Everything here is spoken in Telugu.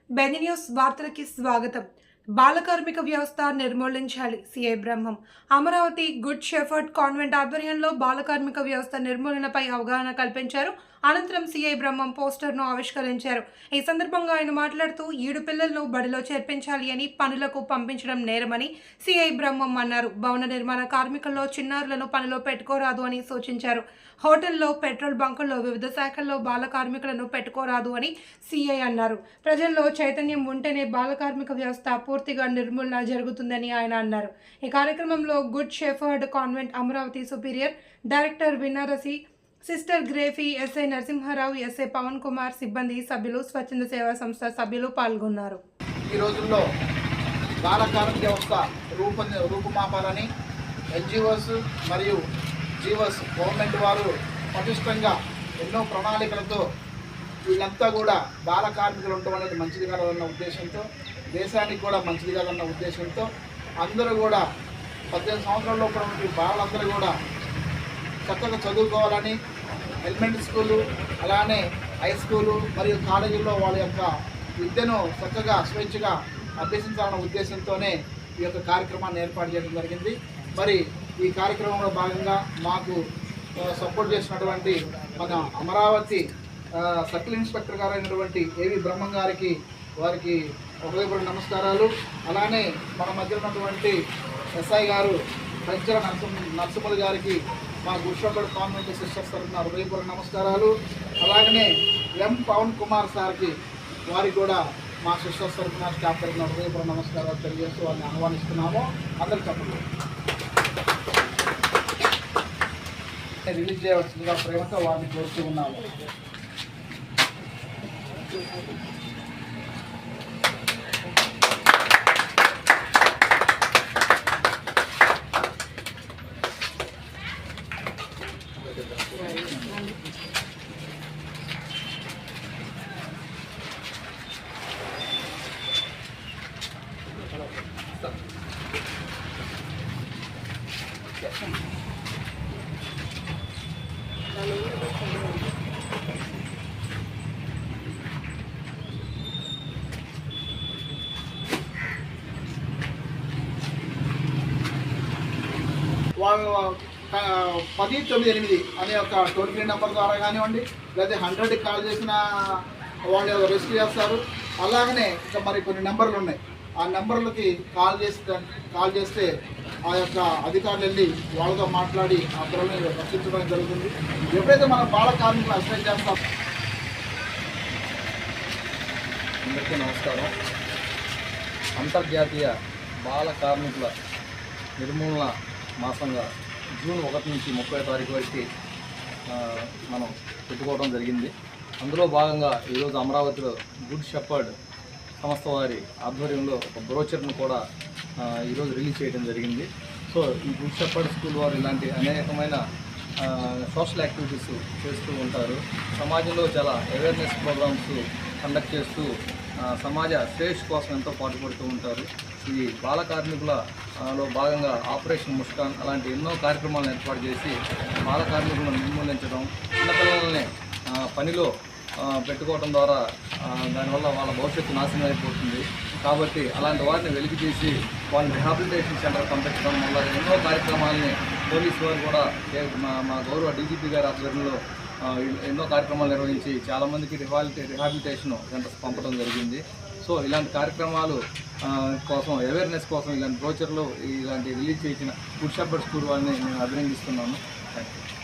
బెంది న్యూస్ వార్తలకి స్వాగతం. బాల కార్మిక వ్యవస్థ నిర్మూలించాలి. సిఐ బ్రహ్మం. అమరావతి గుడ్ షెఫర్డ్ కాన్వెంట్ ఆధ్వర్యంలో బాల కార్మిక వ్యవస్థ నిర్మూలనపై అవగాహన కల్పించారు. అనంతరం సిఐ బ్రహ్మం పోస్టర్ను ఆవిష్కరించారు. ఈ సందర్భంగా ఆయన మాట్లాడుతూ ఈడు పిల్లలను బడిలో చేర్పించాలి అని, పనులకు పంపించడం నేరమని సిఐ బ్రహ్మం అన్నారు. భవన నిర్మాణ కార్మికుల్లో చిన్నారులను పనిలో పెట్టుకోరాదు అని సూచించారు. హోటల్లో, పెట్రోల్ బంకుల్లో, వివిధ శాఖల్లో బాల కార్మికులను పెట్టుకోరాదు అని సిఐ అన్నారు. ప్రజల్లో చైతన్యం ఉంటేనే బాల కార్మిక వ్యవస్థ పూర్తిగా నిర్మూలన జరుగుతుందని ఆయన అన్నారు. ఈ కార్యక్రమంలో good shepherd convent Amaravati superior director Vinnarasi, sister గ్రేఫీ, ఎస్ఐ నరసింహారావు, ఎస్ఐ పవన్ కుమార్, సిబ్బంది, సభ్యులు, స్వచ్ఛంద సేవా సంస్థ సభ్యులు పాల్గొన్నారు. ఈ రోజుల్లో బాల కార్మిక వ్యవస్థ రూపుమాపాలని ఎన్జిఓస్ మరియు జీవోస్ గవర్నమెంట్ వారు పటిష్టంగా ఎన్నో ప్రణాళికలతో వీళ్ళంతా కూడా బాల కార్మికులు ఉండడం అనేది మంచిది కాదన్న ఉద్దేశంతో, దేశానికి కూడా మంచిది కాదన్న ఉద్దేశంతో అందరూ కూడా 18 సంవత్సరాల్లో ఉన్నటువంటి బాలందరూ కూడా చక్కగా చదువుకోవాలని, ఎలిమెంటరీ స్కూలు అలానే హై స్కూలు మరియు కాలేజీల్లో వాళ్ళ యొక్క విద్యను చక్కగా స్వేచ్ఛగా అభ్యసించాలన్న ఉద్దేశంతోనే ఈ యొక్క కార్యక్రమాన్ని ఏర్పాటు చేయడం జరిగింది. మరి ఈ కార్యక్రమంలో భాగంగా మాకు సపోర్ట్ చేసినటువంటి మన అమరావతి సర్కిల్ ఇన్స్పెక్టర్ గారు అయినటువంటి ఏవి బ్రహ్మం గారికి, వారికి హృదయపూర్వక నమస్కారాలు. అలానే మన మధ్య ఉన్నటువంటి ఎస్ఐ గారు పెంచల నరసింహులు గారికి, మా గుడ్ షెఫర్డ్ కాన్వెంట్ సిస్టర్స్ తరఫున హృదయపూర్వక నమస్కారాలు. అలాగనే ఎం పవన్ కుమార్ సార్కి, వారికి కూడా మా సిస్టర్స్ తరఫున, స్టాఫ్ తరఫున హృదయపూర్వక నమస్కారాలు తెలియజేస్తూ వారిని ఆహ్వానిస్తున్నాము. అందరూ చెప్పండి. రిలీజ్ చేయవలసిందిగా ప్రేమతో వారిని కోరుతూ ఉన్నాము. వాళ్ళు 1098 అనే ఒక టోల్ ఫ్రీ నెంబర్ ద్వారా కానివ్వండి, లేదా 100కి కాల్ చేసిన వాళ్ళు రెస్క్యూ చేస్తారు. అలాగనే ఇంకా మరి కొన్ని నెంబర్లు ఉన్నాయి. ఆ నెంబర్లకి కాల్ చేస్తే ఆ యొక్క అధికారులు వెళ్ళి వాళ్ళతో మాట్లాడి ఆ పిల్లల్ని రక్షించడం జరుగుతుంది. ఎప్పుడైతే మనం బాల కార్మికులు అసైన్ చేస్తాం. అందరికీ నమస్కారం. అంతర్జాతీయ బాల కార్మికుల నిర్మూలన మాసంగా జూన్ 1 నుంచి 30 తారీఖు వరకు మనం పెట్టుకోవడం జరిగింది. అందులో భాగంగా ఈరోజు అమరావతిలో గుడ్ షెఫర్డ్ సంస్థ వారి ఆధ్వర్యంలో ఒక బ్రోచర్ను కూడా ఈరోజు రిలీజ్ చేయడం జరిగింది. సో ఈ గుడ్ షెఫర్డ్ స్కూల్ వారు ఇలాంటి అనేకమైన సోషల్ యాక్టివిటీస్ చేస్తూ ఉంటారు. సమాజంలో చాలా అవేర్నెస్ ప్రోగ్రామ్స్ కండక్ట్ చేస్తూ సమాజ శ్రేయస్ కోసం ఎంతో పాటుపడుతూ ఉంటారు. ఈ బాల కార్మికులలో భాగంగా ఆపరేషన్ ముస్కాన్ అలాంటి ఎన్నో కార్యక్రమాలను ఏర్పాటు చేసి బాల కార్మికులను నిర్మూలించడం, చిన్నపిల్లల్ని పనిలో పెట్టుకోవడం ద్వారా దానివల్ల వాళ్ళ భవిష్యత్తు నాశనం అయిపోతుంది. కాబట్టి అలాంటి వారిని వెలికి తీసి వాళ్ళని రిహాబిలిటేషన్ సెంటర్ పంపించడం వల్ల ఎన్నో కార్యక్రమాలని పోలీసు వారు కూడా మా గౌరవ డీజీపీ గారి ఆధ్వర్యంలో ఎన్నో కార్యక్రమాలు నిర్వహించి చాలామందికి రిహాబిలిటేషన్ సెంటర్స్ పంపడం జరిగింది. సో ఇలాంటి కార్యక్రమాలు కోసం, అవేర్నెస్ కోసం ఇలాంటి బ్రోచర్లు ఇలాంటి రిలీజ్ చేసిన గుడ్ షెఫర్డ్ స్కూల్ వారిని నేను అభినందిస్తున్నాను. Thank you.